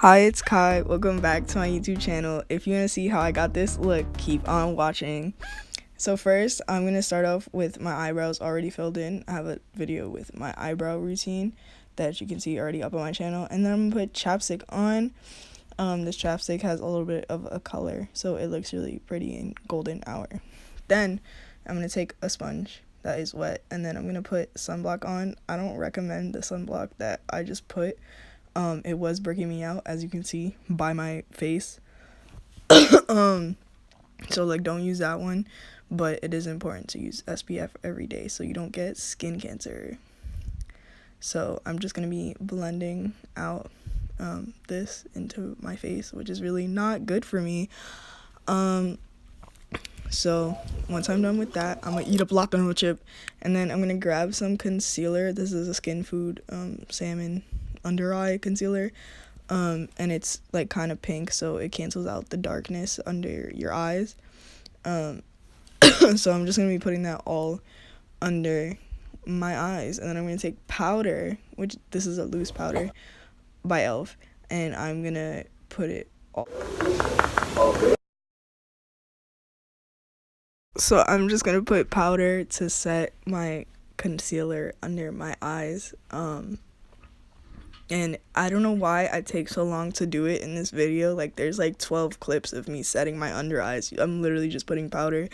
Hi, it's Kai. Welcome back to my YouTube channel. If you want to see how I got this look, keep on watching. So first, I'm going to start off with my eyebrows already filled in. I have a video with my eyebrow routine that you can see already up on my channel. And then I'm going to put chapstick on. This chapstick has a little bit of a color, so it looks really pretty in golden hour. Then I'm going to take a sponge that is wet, and then I'm going to put sunblock on. I don't recommend the sunblock that I just put. It was breaking me out, as you can see by my face. So like, don't use that one, but it is important to use SPF every day so you don't get skin cancer. So I'm just gonna be blending out this into my face, which is really not good for me. So once I'm done with that, I'm gonna eat a plátano chip, and then I'm gonna grab some concealer. This is a Skin Food salmon under eye concealer, and it's like kind of pink, so it cancels out the darkness under your eyes. So I'm just gonna be putting that all under my eyes, and then I'm gonna take powder, which this is a loose powder by Elf, and I'm gonna put it all. So I'm just gonna put powder to set my concealer under my eyes. And I don't know why I take so long to do it in this video. Like, there's like 12 clips of me setting my under eyes. I'm literally just putting powder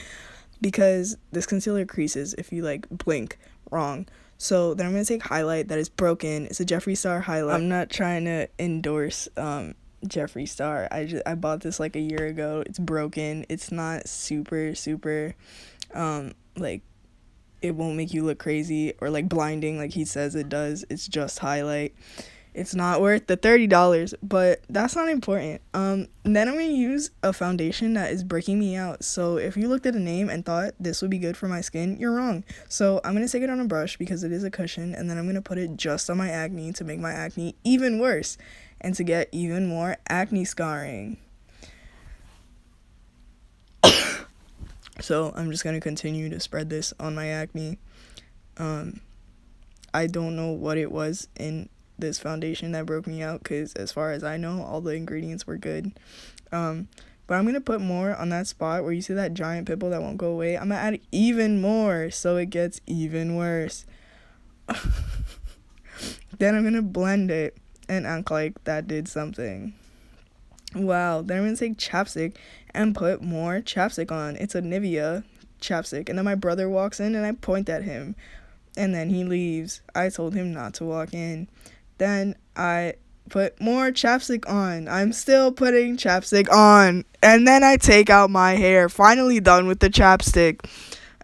because this concealer creases if you like blink wrong. So then I'm gonna take highlight that is broken. It's a Jeffree Star highlight. I'm not trying to endorse Jeffree Star. I bought this like a year ago. It's broken. It's not super like, it won't make you look crazy or like blinding like he says it does. It's just highlight. It's not worth the $30, but that's not important. Then I'm gonna use a foundation that is breaking me out. So if you looked at the name and thought this would be good for my skin, you're wrong. So I'm gonna take it on a brush because it is a cushion, and then I'm gonna put it just on my acne to make my acne even worse and to get even more acne scarring. So I'm just gonna continue to spread this on my acne. I don't know what it was in this foundation that broke me out, because as far as I know, all the ingredients were good. But I'm gonna put more on that spot where you see that giant pimple that won't go away. I'm gonna add even more so it gets even worse. Then I'm gonna blend it and act like that did something. Wow. Then I'm gonna take chapstick and put more chapstick on. It's a Nivea chapstick. And then my brother walks in and I point at him, and then he leaves. I told him not to walk in. Then I put more chapstick on. I'm still putting chapstick on. And then I take out my hair. Finally done with the chapstick.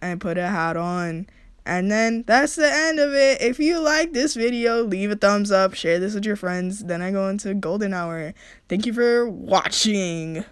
And put a hat on. And then that's the end of it. If you like this video, leave a thumbs up. Share this with your friends. Then I go into golden hour. Thank you for watching.